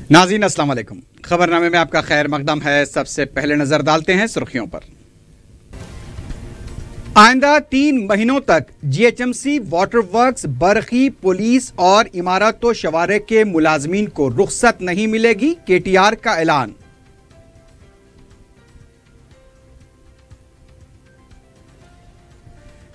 नाज़रीन अस्सलाम वालेकुम। खबरनामे में आपका खैर मकदम है। सबसे पहले नजर डालते हैं सुर्खियों पर। आइंदा 3 महीनों तक जीएचएमसी, वाटर वर्क्स, बरखी, पुलिस और इमारत व शवारे के मुलाजमीन को रुख्सत नहीं मिलेगी, केटीआर का ऐलान।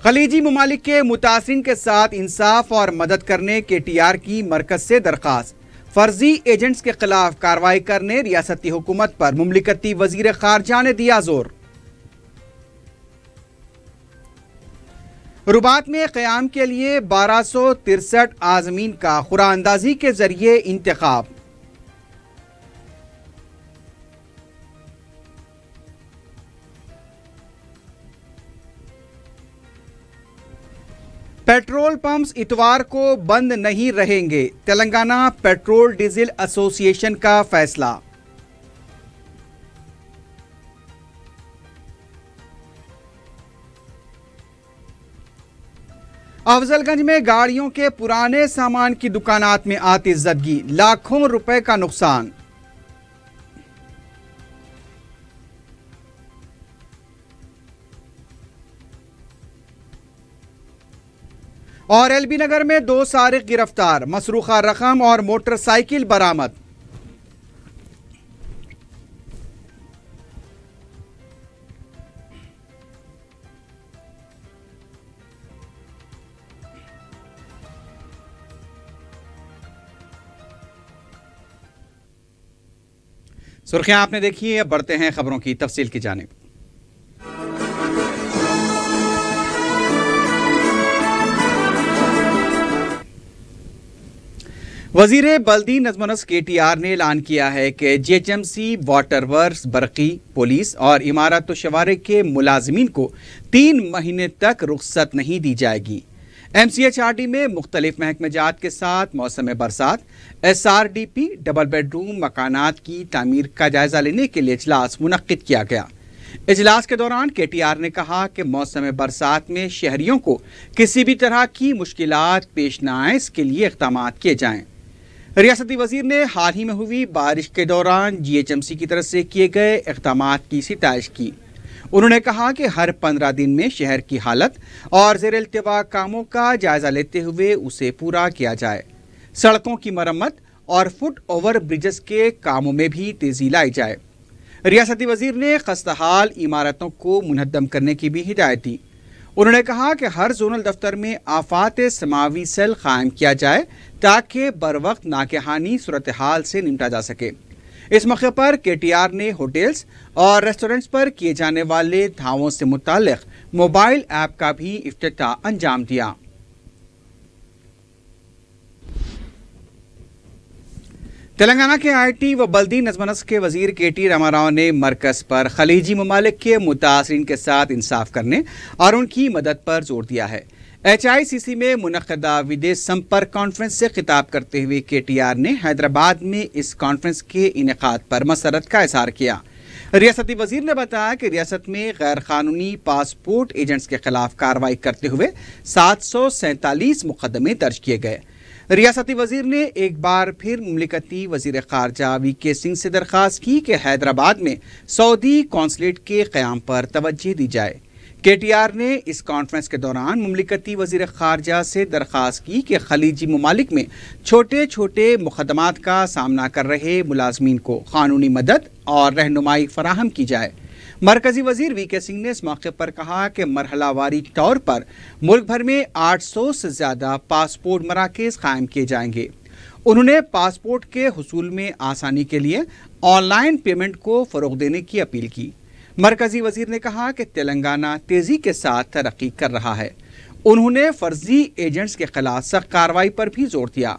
खलीजी ममालिक के मुतासिरीन के साथ इंसाफ और मदद करने केटीआर की मरकज से दरखास्त। फर्जी एजेंट्स के खिलाफ कार्रवाई करने रियासती हुकूमत पर मुमलिकती वजीर खारजा ने दिया जोर। रुबात में क़याम के लिए 1263 आज़मीन का खुराअंदाजी के जरिए इंतखाब। पेट्रोल पंप्स इतवार को बंद नहीं रहेंगे, तेलंगाना पेट्रोल डीजल एसोसिएशन का फैसला। अफजलगंज में गाड़ियों के पुराने सामान की दुकानात में आतिशज़दगी, लाखों रुपए का नुकसान। और एलबी नगर में 2 सारिक गिरफ्तार, मसरूखा रकम और मोटरसाइकिल बरामद। सुर्खियां आपने देखी, अब बढ़ते हैं खबरों की तफसील की जानिब। वजीर बल्दी नज़्म नस्क केटीआर ने ऐलान किया है कि जीएचएमसी, वाटर वर्क्स, बरकी, पुलिस और इमारत व शवारे के मुलाजमीन को 3 महीने तक रुख्सत नहीं दी जाएगी। MCHRD में मुख्तलिफ महकमेजात के साथ मौसम बरसात, SRDP, डबल बेडरूम मकानात की तामीर का जायजा लेने के लिए इजलास मुनक्किद किया गया। इजलास के दौरान केटीआर ने कहा कि मौसम बरसात में शहरियों को किसी भी तरह की मुश्किलात पेश न आए, इसके लिए इक़दाम किए जाएं। रियासती वजीर ने हाल ही में हुई बारिश के दौरान जीएचएमसी की तरफ से किए गए इक़दामात की सितारिश की। उन्होंने कहा कि हर 15 दिन में शहर की हालत और ज़ेर इल्तिवा कामों का जायजा लेते हुए उसे पूरा किया जाए। सड़कों की मरम्मत और फुट ओवर ब्रिजेस के कामों में भी तेजी लाई जाए। रियासती वजीर ने खस्ताहाल इमारतों को मुनहद्दम करने की भी हिदायत दी। उन्होंने कहा कि हर जोनल दफ्तर में आफात समावी सेल कायम किया जाए ताकि बर वक्त नागहानी सूरत हाल से निपटा जा सके। इस मौके पर केटीआर ने होटल्स और रेस्टोरेंट्स पर किए जाने वाले धावों से मुताल्लिक मोबाइल ऐप का भी इफ्तिताह अंजाम दिया। तेलंगाना के IT व बल्दी नज़्म नस्क के वजीर KT रामाराव ने मरकज पर खलीजी ममालिक के मुतासिरीन के साथ इंसाफ करने और उनकी मदद पर जोर दिया है। HICC में मुनक़दा विदेश संपर्क कॉन्फ्रेंस से खिताब करते हुए केटीआर ने हैदराबाद में इस कॉन्फ्रेंस के इनेकाद पर मसरत का इज़हार किया। रियासती वजीर ने बताया कि रियासत में गैर कानूनी पासपोर्ट एजेंट्स के खिलाफ कार्रवाई करते हुए 747 मुकदमे दर्ज किए गए। रियासती वजीर ने एक बार फिर मुमलिकती वजीर खारजा VK सिंह से दरख्वास्त की कि हैदराबाद में सऊदी कौंसलेट के क़याम पर तवज्जो दी जाए। केटीआर ने इस कॉन्फ्रेंस के दौरान मुमलिकती वजीर खारजा से दरख्वास्त की कि खलीजी ममालिक में छोटे छोटे मुकदमात का सामना कर रहे मुलाजमीन को कानूनी मदद और रहनुमाई फराहम की जाए। मरकजी वजीर VK सिंह ने इस मौके पर कहा कि मरहलावारी तौर पर मुल्क भर में 800 से ज़्यादा पासपोर्ट मराकज़ कायम किए जाएंगे। उन्होंने पासपोर्ट के हुसूल में आसानी के लिए ऑनलाइन पेमेंट को फ़रोग़ देने की अपील की। मरकजी वजीर ने कहा कि तेलंगाना तेज़ी के साथ तरक्की कर रहा है। उन्होंने फर्जी एजेंट्स के खिलाफ सख्त कार्रवाई पर भी जोर दिया।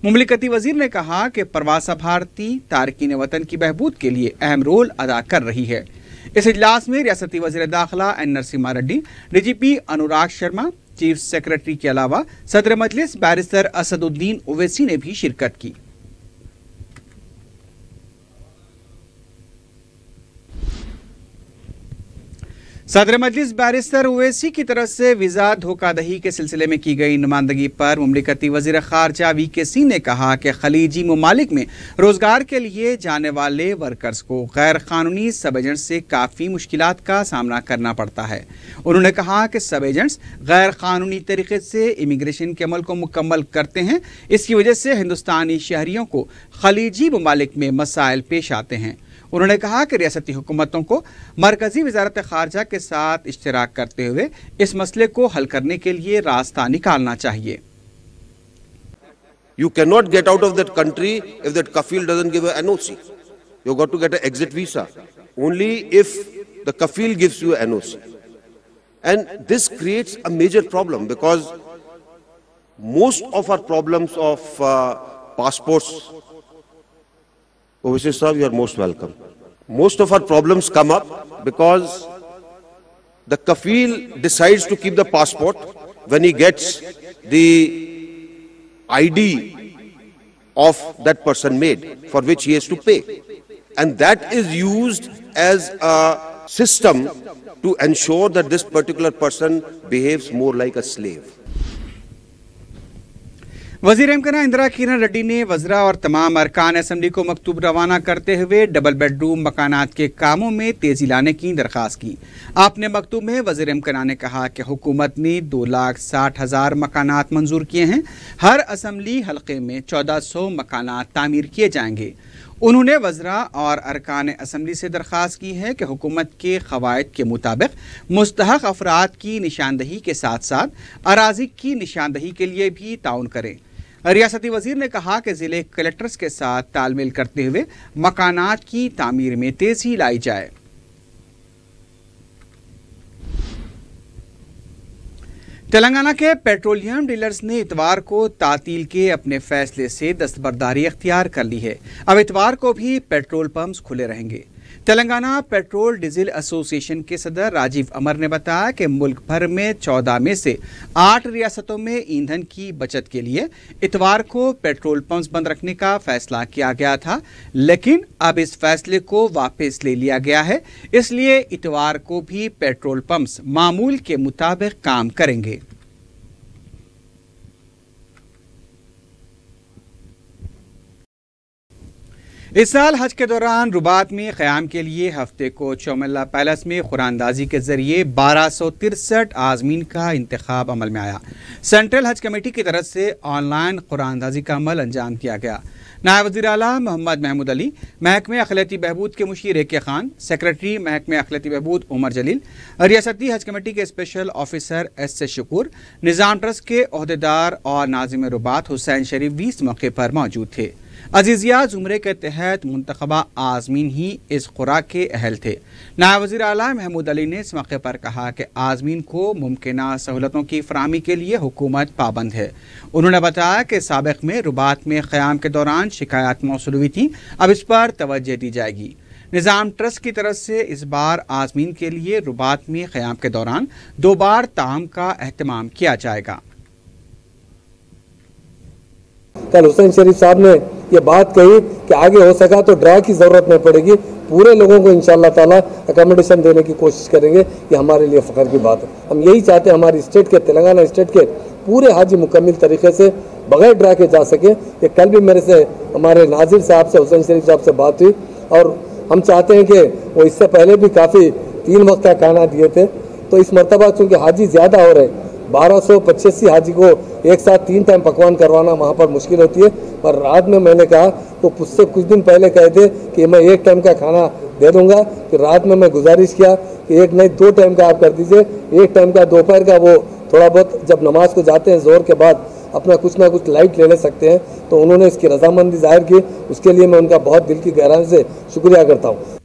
मुमलिकती वजीर ने कहा कि प्रवासा भारती तारकीन वतन की बहबूद के लिए अहम रोल अदा कर रही है। इस इजलास में रियासती वज़ीर दाखिला N Narasimha Reddy, DGP Anurag Sharma, chief secretary के अलावा सदर मजलिस बैरिस्टर असदुद्दीन ओवैसी ने भी शिरकत की। सदर मजलिस बैरिस्टर ओवैसी की तरफ से वीज़ा धोखाधड़ी के सिलसिले में की गई नुमाइंदगी पर मुमलिकती वज़ीर ख़ारजा VKC ने कहा कि खलीजी ममालिक में रोज़गार के लिए जाने वाले वर्कर्स को गैर कानूनी सब एजेंट से काफ़ी मुश्किलात का सामना करना पड़ता है। उन्होंने कहा कि सब एजेंट्स गैर कानूनी तरीके से इमिग्रेशन के अमल को मुकम्मल करते हैं। इसकी वजह से हिंदुस्तानी शहरियों को खलीजी ममालिक में मसाइल पेश आते हैं। उन्होंने कहा कि रियासती हुकूमतों को मरकजी वज़ारत ख़ारजा के साथ इश्तिराक करते हुए इस मसले को हल करने के लिए रास्ता निकालना चाहिए। You cannot get out of that country if that kafil doesn't give an NOC. You got to get an exit visa only if the kafil gives you an NOC. And this creates a major problem because most of our problems of passports, Owaisi Sahab, you are most welcome. Most of our problems come up because the kafil decides to keep the passport when he gets the ID of that person made, for which he has to pay. And that is used as a system to ensure that this particular person behaves more like a slave. वज़ीर इम्काना इंदिरा किरण रेड्डी ने वज़रा और तमाम अरकान assembly को मकतूब रवाना करते हुए double bedroom मकानात के कामों में तेज़ी लाने की दरख्वास्त की। अपने मकतूब में वज़ीर इम्काना ने कहा कि हुकूमत ने 2,60,000 मकानात मंजूर किए हैं। हर असम्बली हल्के में 1400 मकानात तामीर किए जाएंगे। उन्होंने वज़रा और अरकान असम्बली से दरख्वास्त की है कि हुकूमत के क़वायद के मुताबिक मुस्तहक़ अफराद की निशानदही के साथ साथ अराज़ी की निशानदही के लिए भी ताउन करें। रियासती वज़ीर ने कहा कि ज़िले कलेक्टर्स के साथ तालमेल करते हुए मकानात की तामीर में तेज़ी लाई जाए। तेलंगाना के पेट्रोलियम डीलर्स ने इतवार को तातील के अपने फैसले से दस्तबरदारी अख्तियार कर ली है। अब इतवार को भी पेट्रोल पंप्स खुले रहेंगे। तेलंगाना पेट्रोल डीजल एसोसिएशन के सदर राजीव अमर ने बताया कि मुल्क भर में 14 में से 8 रियासतों में ईंधन की बचत के लिए इतवार को पेट्रोल पंप्स बंद रखने का फैसला किया गया था, लेकिन अब इस फैसले को वापस ले लिया गया है। इसलिए इतवार को भी पेट्रोल पंप्स मामूल के मुताबिक काम करेंगे। इस साल हज के दौरान रुबात में क़याम के लिए हफ्ते को चौमिल्ला पैलेस में कुरानदाजी के जरिए 1263 आज़मीन का इंतखाब अमल में आया। सेंट्रल हज कमेटी की तरफ से ऑनलाइन कुरानदाजी का अमल अंजाम दिया गया। नायब वज़ीर आला मोहम्मद महमूद अली, महकमे अखिलती बहबूद के मुशीर AK खान, सेक्रेटरी महकमे अखिलती बहबूद उमर जलील, रियासती हज कमेटी के स्पेशल ऑफिसर S शकूर, निज़ाम ट्रस्ट के अहदेदार और नाज़िम रुबात हुसैन शरीफ भी इस मौके पर मौजूद थे। अजीजिया जुमरे के तहत मुंतखबा आज़मीन ही इस खुराक के अहल थे। नायब वज़ीर आला महमूद अली ने इस मौके पर कहा कि आज़मीन को मुमकिना सहूलतों की फराहमी के लिए हुकूमत पाबंद है। उन्होंने बताया कि साबिक़ में रुबात में क़याम के दौरान शिकायत मौसूल हुई थी, अब इस पर तवज्जो दी जाएगी। निज़ाम ट्रस्ट की तरफ से इस बार आज़मीन के लिए रुबात में क़याम के दौरान 2 बार ताम का एहतमाम किया जाएगा। कल हुसैन शरीफ साहब ने ये बात कही कि आगे हो सका तो ड्रा की ज़रूरत नहीं पड़ेगी, पूरे लोगों को इंशाअल्लाह ताला अकोमोडेशन देने की कोशिश करेंगे। ये हमारे लिए फ़ख्र की बात है। हम यही चाहते हैं हमारी स्टेट के, तेलंगाना स्टेट के पूरे हाजी मुकम्मल तरीके से बगैर ड्रा के जा सके। ये कल भी मेरे से हमारे नाजिर साहब से, हुसैन शरीफ साहब से बात हुई और हम चाहते हैं कि वो इससे पहले भी काफ़ी 3 वक्त का खाना दिए थे, तो इस मरतबा चूँकि हाजी ज़्यादा हो रहे, 1285 हाजी को एक साथ 3 टाइम पकवान करवाना वहाँ पर मुश्किल होती है। पर रात में मैंने कहा तो उससे कुछ दिन पहले कहे थे कि मैं 1 टाइम का खाना दे दूंगा। फिर रात में मैं गुजारिश किया कि 1 नहीं 2 टाइम का आप कर दीजिए। 1 टाइम का दोपहर का वो थोड़ा बहुत जब नमाज को जाते हैं जोर के बाद अपना कुछ ना कुछ लाइट ले सकते हैं, तो उन्होंने इसकी रजामंदी जाहिर की। उसके लिए मैं उनका बहुत दिल की गहराई से शुक्रिया करता हूँ।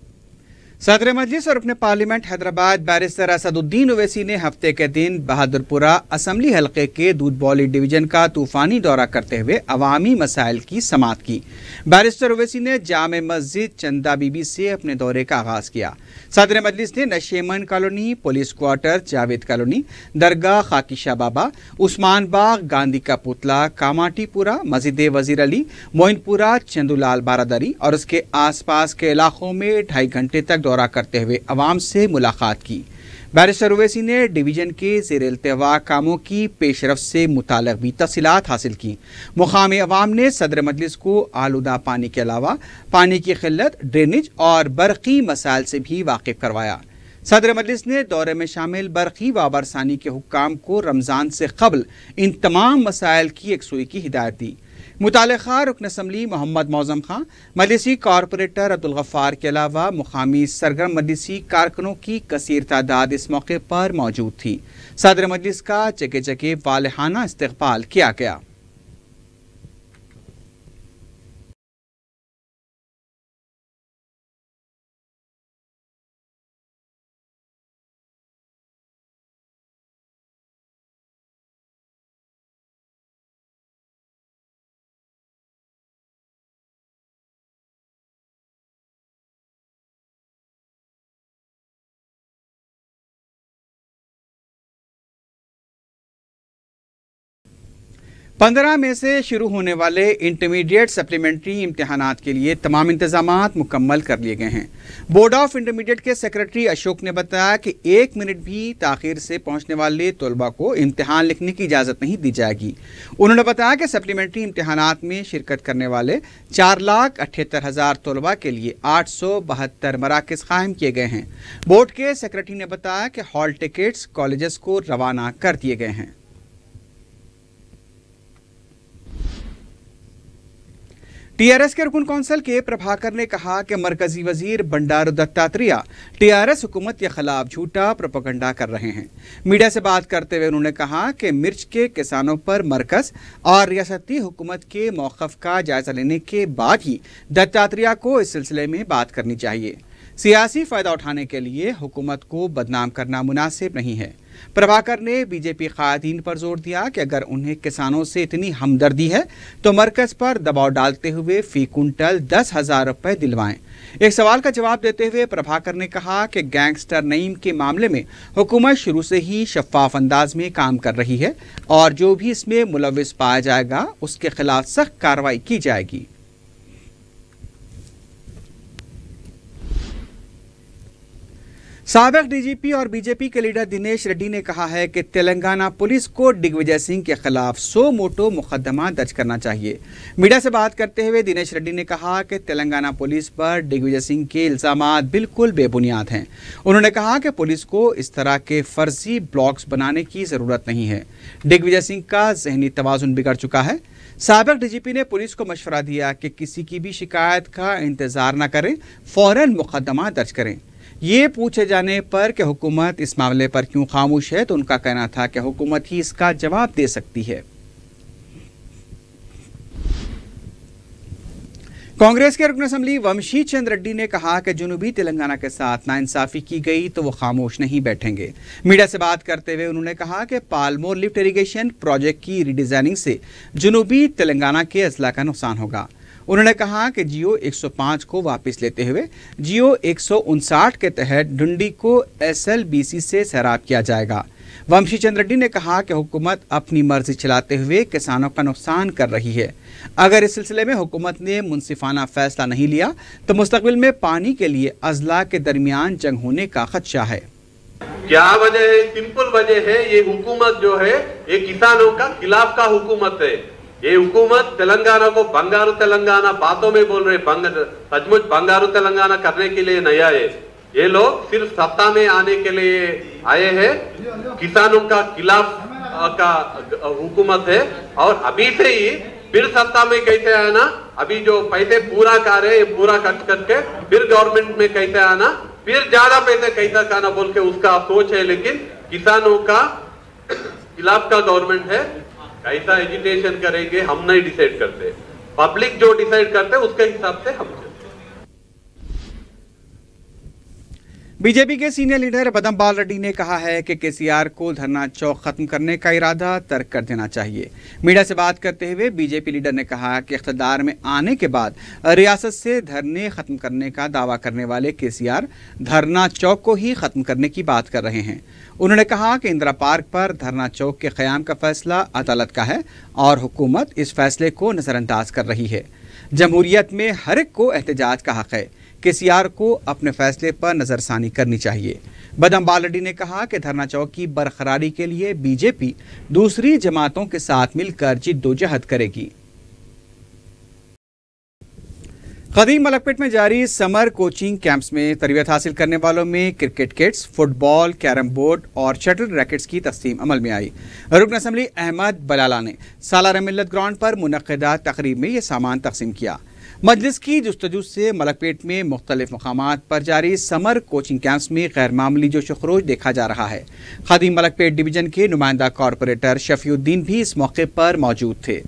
सदर मजलिस और अपने पार्लियामेंट हैदराबाद बैरिस्टर असदुद्दीन ओवैसी ने हफ्ते के दिन बहादुरपुरा असम्बली हल्के के दूध बौली डिवीजन का तूफानी दौरा करते हुए अवामी मसाइल की समाअत की। बैरिस्टर ओवैसी ने जामे मस्जिद चंदा बीबी से अपने दौरे का आगाज किया। सदर मजलिस ने Nasheman colony, police quarter, Javed colony, Dargah Khaki Shah बाबा, उस्मान बाग, गांधी का पुतला, कामाटीपुरा, मस्जिद वजीर अली, मोइनपुरा, चंदूलाल बारादरी और उसके आसपास के इलाकों में 2.5 घंटे तक दौरा करते हुए अवाम से मुलाकात की। बैरिस्टर ओवैसी ने डिवीजन के ज़ेर इल्तिवा कामों की पेशरफ से मुताल्लिक़ भी तफ़सीलात हासिल की। मुक़ामी अवाम ने सदर मजलिस को आलूदा पानी के अलावा पानी की क़िल्लत, ड्रेनेज और बरक़ी मसाइल से भी वाकिफ़ करवाया। सदर मजलिस ने दौरे में शामिल बरक़ी व बरसानी के हुक्काम को रमज़ान से क़ब्ल इन तमाम मसाइल की यकसुई की हिदायत दी। मुताल्लिक़ा रुकन असम्बली मोहम्मद मौज़म खां, मजलिसी कॉरपोरेटर अब्दुल गफ़ार के अलावा मुक़ामी सरगर्म मजलिसी कारकुनों की कसीर तादाद इस मौके पर मौजूद थी। सदर मजलिस का जगह जगह वालिहाना इस्तक़बाल किया गया। पंद्रह मई से शुरू होने वाले इंटरमीडिएट सप्लीमेंट्री इम्तिहानात के लिए तमाम इंतजामात मुकम्मल कर लिए गए हैं। बोर्ड ऑफ इंटरमीडिएट के सेक्रेटरी अशोक ने बताया कि 1 मिनट भी ताखीर से पहुंचने वाले तलबा को इम्तिहान लिखने की इजाज़त नहीं दी जाएगी। उन्होंने बताया कि सप्लीमेंट्री इम्तिहानात में शिरकत करने वाले 4,78,000 तलबा के लिए 872 मराकज़ कायम किए गए हैं। बोर्ड के सेक्रेटरी ने बताया कि हॉल टिकट्स कॉलेजेस को रवाना कर दिए गए हैं। टीआरएस के रुकन कौंसिल के प्रभाकर ने कहा कि मरकजी वजीर बंडारू दत्तात्रेय टीआरएस हुकूमत के खिलाफ झूठा प्रोपेगेंडा कर रहे हैं। मीडिया से बात करते हुए उन्होंने कहा कि मिर्च के किसानों पर मरकज और रियासती हुकूमत के मौक़िफ़ का जायजा लेने के बाद ही दत्तात्रेय को इस सिलसिले में बात करनी चाहिए। सियासी फ़ायदा उठाने के लिए हुकूमत को बदनाम करना मुनासिब नहीं है। प्रभाकर ने बीजेपी क़ायदीन पर जोर दिया कि अगर उन्हें किसानों से इतनी हमदर्दी है तो मरकज़ पर दबाव डालते हुए फ़ी कुंटल 10,000 रुपये दिलवाएं। एक सवाल का जवाब देते हुए प्रभाकर ने कहा कि गैंगस्टर नईम के मामले में हुकूमत शुरू से ही शफाफ अंदाज में काम कर रही है और जो भी इसमें मुलविस पाया जाएगा उसके खिलाफ सख्त कार्रवाई की जाएगी। साबिक डीजीपी और बीजेपी के लीडर दिनेश रेड्डी ने कहा है कि तेलंगाना पुलिस को दिग्विजय सिंह के खिलाफ सो मोटो मुकदमा दर्ज करना चाहिए। मीडिया से बात करते हुए दिनेश रेड्डी ने कहा कि तेलंगाना पुलिस पर दिग्विजय सिंह के इल्जामात बिल्कुल बेबुनियाद हैं। उन्होंने कहा कि पुलिस को इस तरह के फर्जी ब्लॉग्स बनाने की ज़रूरत नहीं है। दिग्विजय सिंह का जहनी तवाज़ुन बिगड़ चुका है। साबिक डीजीपी ने पुलिस को मशवरा दिया कि किसी की भी शिकायत का इंतज़ार न करें, फ़ौरन मुकदमा दर्ज करें। ये पूछे जाने पर कि हुकूमत इस मामले पर क्यों खामोश है तो उनका कहना था कि हुकूमत ही इसका जवाब दे सकती है। कांग्रेस के रुकन असम्बली वंशी चंद रेड्डी ने कहा कि जुनूबी तेलंगाना के साथ नाइंसाफी की गई तो वो खामोश नहीं बैठेंगे। मीडिया से बात करते हुए उन्होंने कहा कि पालमोर लिफ्ट इरिगेशन प्रोजेक्ट की रिडिजाइनिंग से जुनूबी तेलंगाना के अजला का नुकसान होगा। उन्होंने कहा कि जियो 105 को वापस लेते हुए जियो 159 के तहत डुंडी को SLBC से सैराब किया जाएगा। वंशी चंद रेड्डी ने कहा कि हुकूमत अपनी मर्जी चलाते हुए किसानों का नुकसान कर रही है। अगर इस सिलसिले में हुकूमत ने मुनसिफाना फैसला नहीं लिया तो मुस्तकबिल में पानी के लिए अजला के दरमियान जंग होने का खदशा है। क्या वजह है? सिंपल वजह है, ये हुकूमत जो है ये किसानों का खिलाफ का हुकूमत है। ये हुकूमत तेलंगाना को बंगारू तेलंगाना बातों में बोल रहे, सचमुच बंगारू तेलंगाना करने के लिए नहीं आए। ये लोग सिर्फ सत्ता में आने के लिए आए हैं। किसानों का खिलाफ का हुकूमत है और अभी से ही फिर सत्ता में कैसे आना, अभी जो पैसे पूरा कर रहे पूरा खर्च करके फिर गवर्नमेंट में कैसे आना, फिर ज्यादा पैसे कैसे खाना बोल के उसका सोच है। लेकिन किसानों का खिलाफ का गवर्नमेंट है। कैसा एजुटेशन करेंगे हम नहीं डिसाइड करते, पब्लिक जो डिसाइड करते उसके हिसाब से हम चलते। बीजेपी के सीनियर लीडर बदमपाल रेड्डी ने कहा है कि केसीआर को धरना चौक खत्म करने का इरादा तर्क कर देना चाहिए। मीडिया से बात करते हुए बीजेपी लीडर ने कहा कि इख्तिदार में आने के बाद रियासत से धरने खत्म करने का दावा करने वाले केसीआर धरना चौक को ही खत्म करने की बात कर रहे हैं। उन्होंने कहा कि इंदिरा पार्क पर धरना चौक के क़याम का फैसला अदालत का है और हुकूमत इस फैसले को नज़रअंदाज कर रही है। जमहूरियत में हर एक को एहतजाज का हक़ है। केसीआर को अपने फैसले पर नजरसानी करनी चाहिए। बदमपाल रेड्डी ने कहा कि धरना चौक की बरकरारी के लिए बीजेपी दूसरी जमातों के साथ मिलकर जिद्दोजहद करेगी। कदीम मलकपेट में जारी समर कोचिंग कैंप्स में तरबियत हासिल करने वालों में cricket kits, football, carrom board और शटल रैकेट्स की तकसीम अमल में आई। रुकन असम्बली अहमद बलाला ने सालार मिल्लत ग्राउंड पर मुनक्किदा तकरीब में यह सामान तकसीम किया। मजलिस की जुस्तजू से मलकपेट में मुख्तलिफ मकामात पर जारी समर कोचिंग कैंप्स में गैर मामूली जोश खरोज देखा जा रहा है। कदीम मलकपेट डिवीजन के नुमाइंदा कॉरपोरेटर शफीउद्दीन भी इस मौके पर मौजूद थे।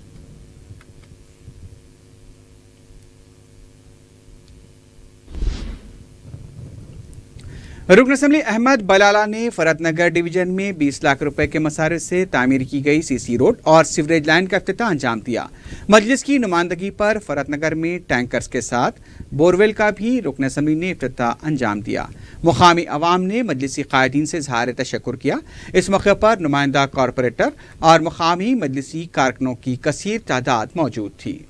रुकन असम्बली अहमद बलाला ने फरतनगर डिवीजन में 20 लाख रुपए के मसारिफ से तामीर की गई सीसी रोड और सीवरेज लाइन का इफ्तिताह अंजाम दिया। मजलिस की नुमाइंदगी पर फरतनगर में टैंकर्स के साथ बोरवेल का भी रुकन असम्बली ने इफ्तिताह अंजाम दिया। मुकामी अवाम ने मजलिसी कायदीन से इज़हार तशक्कुर किया। इस मौके पर नुमाइंदा कॉरपोरेटर और मुकामी मजलिसी कारकुनों की कसीर तादाद मौजूद थी।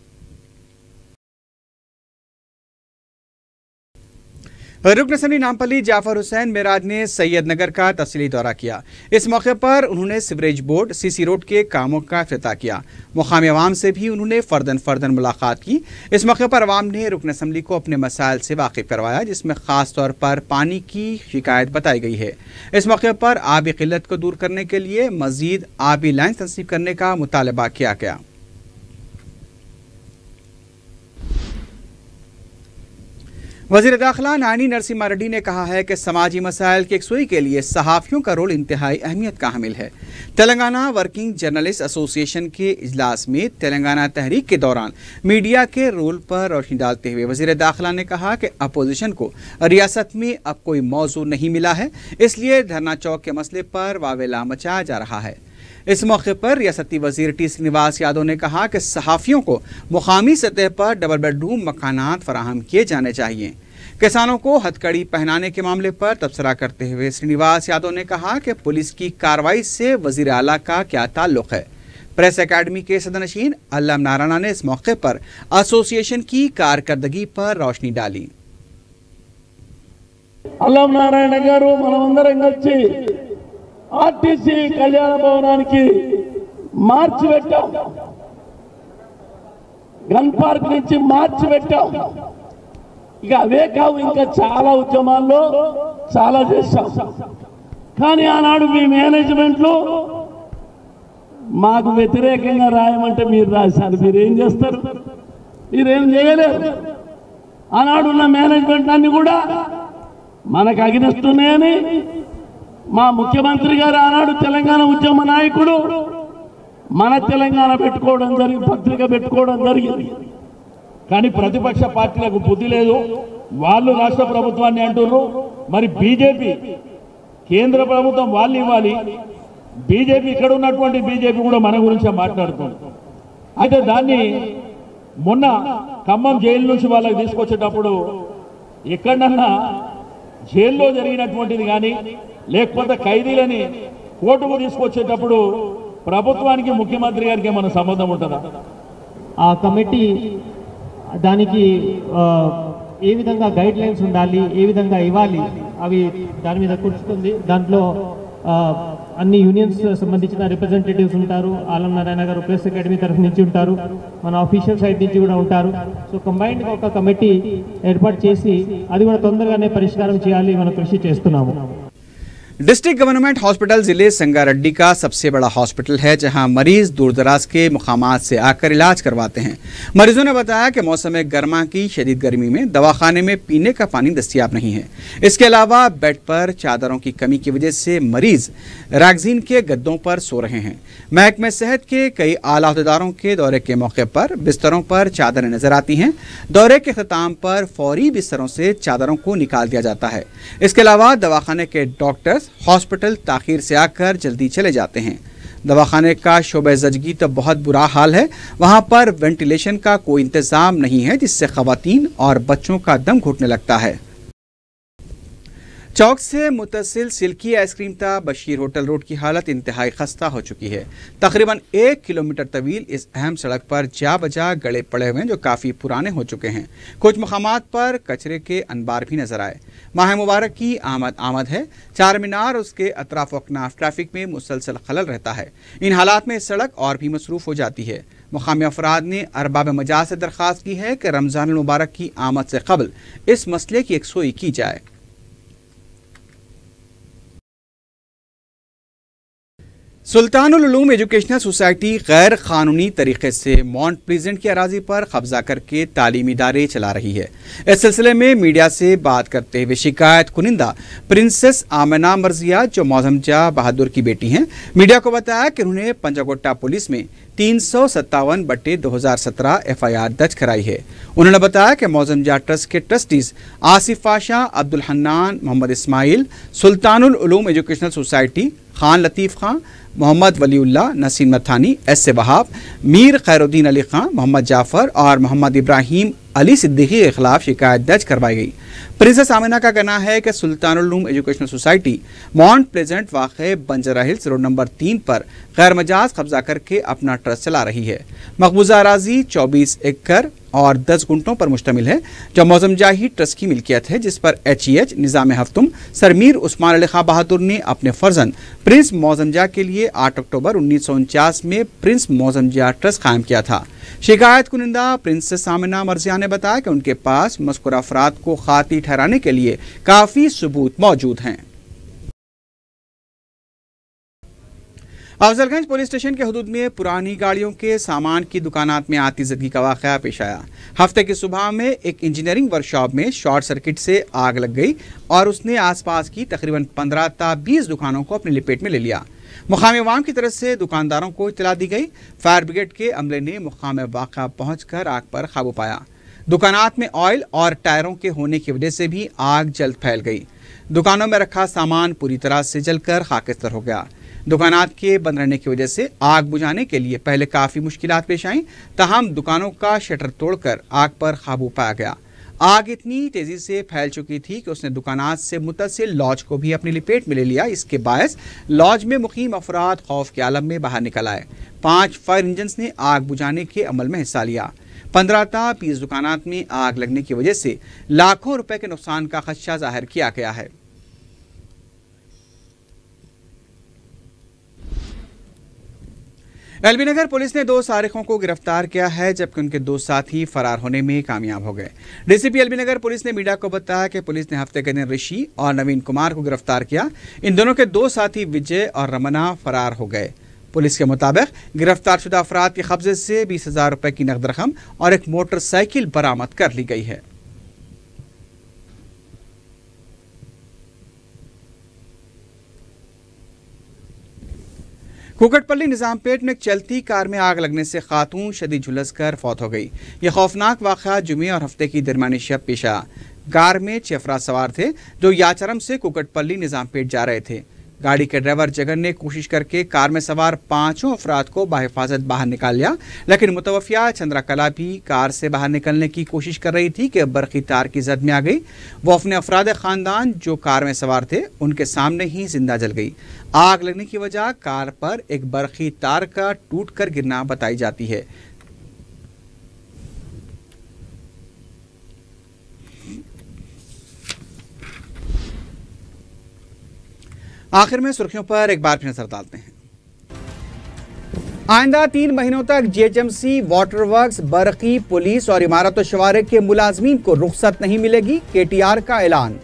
रुकन असम्बली नामपल्ली जाफर हुसैन मेराज ने सैयद नगर का तफसीली दौरा किया। इस मौके पर उन्होंने सीवरेज बोर्ड, सीसी रोड के कामों का इफ्तिताह किया। मुकामी अवाम से भी उन्होंने फर्दन मुलाकात की। इस मौके पर अवाम ने रुकन असम्बली को अपने मसाइल से वाकिफ करवाया, जिसमें खास तौर पर पानी की शिकायत बताई गई है। इस मौके पर आबी किल्लत को दूर करने के लिए मजीद आबी लाइन तनसीब करने का मुतालबा किया गया। वज़ीर दाखिला नानी नरसिम्हा रेड्डी ने कहा है कि समाजी मसाइल की यकसुई के लिए सहाफ़ियों का रोल इंतहाई अहमियत का हामिल है। तेलंगाना वर्किंग जर्नलिस्ट एसोसिएशन के इजलास में तेलंगाना तहरीक के दौरान मीडिया के रोल पर रोशनी डालते हुए वज़ीर दाखिला ने कहा कि अपोजिशन को रियासत में अब कोई मौजू नहीं मिला है, इसलिए धरना चौक के मसले पर वावेला मचाया जा रहा है। इस मौके पर रियासती वजीर टी श्रीनिवास यादव ने कहा कि सहाफ़ियों को मुकामी सतह पर डबल बेडरूम मकानात फराहम किए जाने चाहिए। किसानों को हथकड़ी पहनाने के मामले पर तबसरा करते हुए श्रीनिवास यादव ने कहा कि पुलिस की कार्रवाई से वजीर आला का क्या ताल्लुक है। प्रेस अकादमी के सदरनशीन अल्लाम नारायण ने इस मौके पर एसोसिएशन की कारकर्दगी पर रोशनी डाली। अल्लाम नारायण गारू मनमंदరం కలిసి ఆర్టీసీ కళ్యాణ భవనానికి మార్చి పెట్టాం, గన్ పార్క్ నుంచి మార్చి పెట్టాం। ఇక అవే కావు, ఇంకా చాలా ఉద్యమాల్లో చాలా చేశాం। కానీ ఆనాడు మీ మేనేజ్మెంట్లో మాకు వ్యతిరేకంగా రాయమంటే మీరు రాశారు, మీరేం చేస్తారు? మీరేం చేయలేరు। ఆనాడున్న మేనేజ్మెంట్ అన్ని కూడా మనకు అగినెస్ట్ ఉన్నాయని మా ముఖ్యమంత్రి గారు ఆనాడు తెలంగాణ ఉద్యమ నాయకుడు మన తెలంగాణ పెట్టుకోవడం జరిగింది, పత్రిక పెట్టుకోవడం జరిగింది। కానీ ప్రతిపక్ష పార్టీలకు బుద్ధి లేదు, వాళ్ళు రాష్ట్ర ప్రభుత్వాన్ని అంటున్నారు, మరి బీజేపీ కేంద్ర ప్రభుత్వం వాళ్ళు ఇవ్వాలి, బీజేపీ ఇక్కడ ఉన్నటువంటి బీజేపీ కూడా మన గురించి మాట్లాడుతుంది। అయితే దాన్ని మొన్న ఖమ్మం జైలు నుంచి వాళ్ళకి తీసుకొచ్చేటప్పుడు ఎక్కడన్నా జైల్లో జరిగినటువంటిది కానీ లేకపోతే ఖైదీలని కోర్టుకు తీసుకొచ్చేటప్పుడు ప్రభుత్వానికి ముఖ్యమంత్రి గారికి ఏమైనా సంబంధం ఉంటుందా? ఆ కమిటీ దానికి ఏ విధంగా గైడ్ లైన్స్ ఉండాలి, ఏ విధంగా ఇవ్వాలి, అవి దాని మీద కూర్చుతుంది। దాంట్లో అన్ని యూనియన్స్ సంబంధించిన రిప్రజెంటేటివ్స్ ఉంటారు, ఆలం నారాయణ గారు ప్రెస్ అకాడమీ తరఫు నుంచి ఉంటారు, మన ఆఫీషియల్ సైడ్ నుంచి కూడా ఉంటారు। సో కంబైన్డ్గా ఒక కమిటీ ఏర్పాటు చేసి అది కూడా తొందరగానే పరిష్కారం చేయాలి, మనం కృషి చేస్తున్నాము। डिस्ट्रिक्ट गवर्नमेंट हॉस्पिटल जिले संगारेड्डी का सबसे बड़ा हॉस्पिटल है, जहां मरीज दूर दराज के मुकामात से आकर इलाज करवाते हैं। मरीजों ने बताया कि मौसम गर्मा की शदीद गर्मी में दवाखाने में पीने का पानी दस्तियाब नहीं है। इसके अलावा बेड पर चादरों की कमी की वजह से मरीज रैगजीन के गद्दों पर सो रहे हैं। महकमे सेहत के कई आला अहदेदारों के दौरे के मौके पर बिस्तरों पर चादरें नजर आती हैं। दौरे के ख़त्म पर फौरी बिस्तरों से चादरों को निकाल दिया जाता है। इसके अलावा दवाखाने के डॉक्टर्स हॉस्पिटल ताखीर से आकर जल्दी चले जाते हैं। दवाखाने का शोबे ज़चगी तो बहुत बुरा हाल है, वहाँ पर वेंटिलेशन का कोई इंतज़ाम नहीं है, जिससे ख़वातीन और बच्चों का दम घुटने लगता है। चौक से मुतसिल सिल्की आइसक्रीम तक बशीर होटल रोड की हालत इंतहाई खस्ता हो चुकी है। तकरीबन 1 किलोमीटर तवील इस अहम सड़क पर जा बजा गड़े पड़े हुए हैं जो काफ़ी पुराने हो चुके हैं। कुछ मकामात पर कचरे के अनबार भी नजर आए। माह मुबारक की आमद है। चार मीनार उसके अतराफ अकनाफ ट्रैफिक में मुसलसल खलल रहता है। इन हालात में सड़क और भी मसरूफ हो जाती है। मुकामी अफराद ने अरबाब मजाज से दरख्वास्त की है कि रमज़ान मुबारक की आमद से कबल इस मसले की यकसोई की जाए। सुल्तानुल उलूम एजुकेशनल सोसाइटी गैर कानूनी तरीके से माउंट प्लीजेंट की अराजी पर कब्जा करके तालीमी इदारे चला रही है। इस सिलसिले में मीडिया से बात करते हुए शिकायत कुनिंदा प्रिंसेस आमिना मर्जिया जो मौजमजा बहादुर की बेटी हैं, मीडिया को बताया कि उन्होंने पंजागोट्टा पुलिस में 357/2017 FIR दर्ज कराई है। उन्होंने बताया कि मौजमजा ट्रस्ट के trustees Asif Shah, Abdul Hannan, Mohammad Ismail, सुल्तानुल Uloom educational society, Khan लतीफ़ खां, मोहम्मद वलीउल्लाह, नसीम मथानी, S वहाब, मीर खैरुद्दीन अली खां, मोहम्मद जाफ़र और मोहम्मद इब्राहिम अली सिद्दीकी के खिलाफ शिकायत दर्ज करवाई गई। प्रिंसेस आमिना का कहना है कि Sultanul Uloom educational society mount pleasant वाक़े बंजारा हिल्स रोड नंबर 3 पर गैर मजाज कब्जा करके अपना ट्रस्ट चला रही है। मकबूजा अराजी 24 एकड़ और 10 गुंटों पर मुश्तमिल है जो मौजमजाही ट्रस्ट की मिल्कियत है, जिस पर HEH निज़ाम हफ्तुम सर मीर उस्मान अली खां बहादुर ने अपने फर्जंद प्रिंस मौजमजा के लिए 8 अक्टूबर 1949 में प्रिंस मौजमजा ट्रस्ट कायम किया था। शिकायत कुनिंदा प्रिंसेस आमिना मर्जिया ने बताया कि उनके पास मज़कूर अफराद को खाती ठहराने के लिए काफ़ी सबूत मौजूद हैं। अफजलगंज पुलिस स्टेशन के हुदूद में पुरानी गाड़ियों के सामान की दुकानात में आतिशबाजी का वाक़या पेश आया। हफ्ते की सुबह में एक इंजीनियरिंग वर्कशॉप में शॉर्ट सर्किट से आग लग गई और उसने आसपास की तकरीबन 15 से 20 दुकानों को अपनी लपेट में ले लिया। मुकामी अवाम की तरफ से दुकानदारों को इत्तला दी गई। फायर ब्रिगेड के अमले ने मुकाम वाक़ा पहुंचकर आग पर काबू पाया। दुकानात में ऑयल और टायरों के होने की वजह से भी आग जल्द फैल गई। दुकानों में रखा सामान पूरी तरह से जलकर खाकिस्तर हो गया। दुकानात के बंद रहने की वजह से आग बुझाने के लिए पहले काफ़ी मुश्किलात पेश आईं, ताहम दुकानों का शटर तोड़कर आग पर काबू पाया गया। आग इतनी तेज़ी से फैल चुकी थी कि उसने दुकानात से मुत्तसिल लॉज को भी अपनी लपेट में ले लिया। इसके बायस लॉज में मुकीम अफराद खौफ के आलम में बाहर निकल आए। 5 फायर इंजन्स ने आग बुझाने के अमल में हिस्सा लिया। 15 से 20 दुकानात में आग लगने की वजह से लाखों रुपए के नुकसान का खदशा जाहिर किया गया है। एलबी नगर पुलिस ने 2 सारिकों को गिरफ्तार किया है, जबकि उनके 2 साथी फरार होने में कामयाब हो गए। डीसीपी एलबी नगर पुलिस ने मीडिया को बताया कि पुलिस ने हफ्ते के दिन ऋषि और नवीन कुमार को गिरफ्तार किया। इन दोनों के 2 साथी विजय और रमना फरार हो गए। पुलिस के मुताबिक गिरफ्तारशुदा अफराद के कब्जे से 20,000 रुपए की नकद रकम और एक मोटरसाइकिल बरामद कर ली गई है। कुकटपल्ली निजामपेट में एक चलती कार में आग लगने से खातून शदीद झुलसकर फौत हो गई। यह खौफनाक वाक़या जुमे और हफ्ते की दरमियानी शब पेश आया। कार में 6 अफराद सवार थे जो याचरम से कुकटपल्ली निजामपेट जा रहे थे। गाड़ी के ड्राइवर जगन ने कोशिश करके कार में सवार 5 अफराद को बाहिफाजत बाहर निकाल लिया, लेकिन मुतवफ़िया चंद्रकला भी कार से बाहर निकलने की कोशिश कर रही थी कि बरक़ी तार की जद में आ गई। वो अपने अफराद ख़ानदान जो कार में सवार थे उनके सामने ही जिंदा जल गई। आग लगने की वजह कार पर एक बरक़ी तार का टूटकर गिरना बताई जाती है। आखिर में सुर्खियों पर एक बार फिर नजर डालते हैं। आइंदा 3 महीनों तक GHMC, वाटर वर्क्स, बरक़ी, पुलिस और इमारत और शवारे के मुलाजमीन को रुख्सत नहीं मिलेगी, KTR का ऐलान।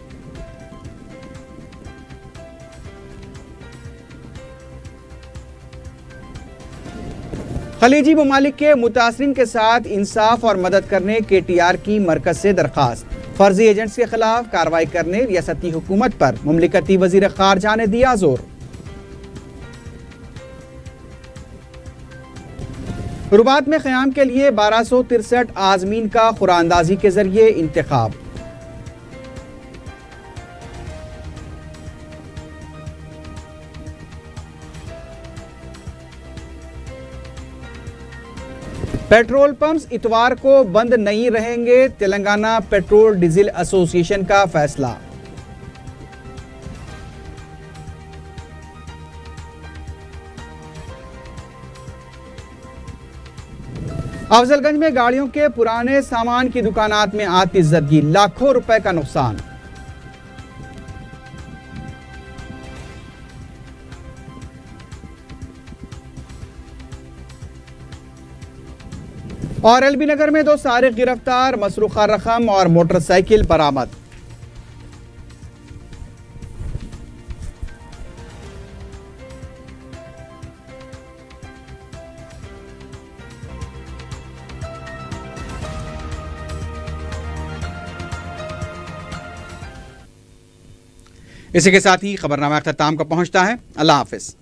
खलीजी ममालिक के मुतासरीन के साथ इंसाफ और मदद करने KTR की मरकज से दरखास्त। फर्जी एजेंट्स के खिलाफ कार्रवाई करने रियासती हुकूमत पर मुमलिकती वजीर खारजा ने दिया जोर। रुबात में क़याम के लिए 1263 आज़मीन का खुरानंदाजी के जरिए इंतखाब। पेट्रोल पंप्स इतवार को बंद नहीं रहेंगे, तेलंगाना पेट्रोल डीजल एसोसिएशन का फैसला। अफजलगंज में गाड़ियों के पुराने सामान की दुकानात में आती जदगी, लाखों रुपए का नुकसान। और एलबी नगर में 2 सारिक गिरफ्तार, मसरूखा रकम और मोटरसाइकिल बरामद। इसी के साथ ही खबरनामा अख्ताम को पहुंचता है। अल्लाह हाफिज।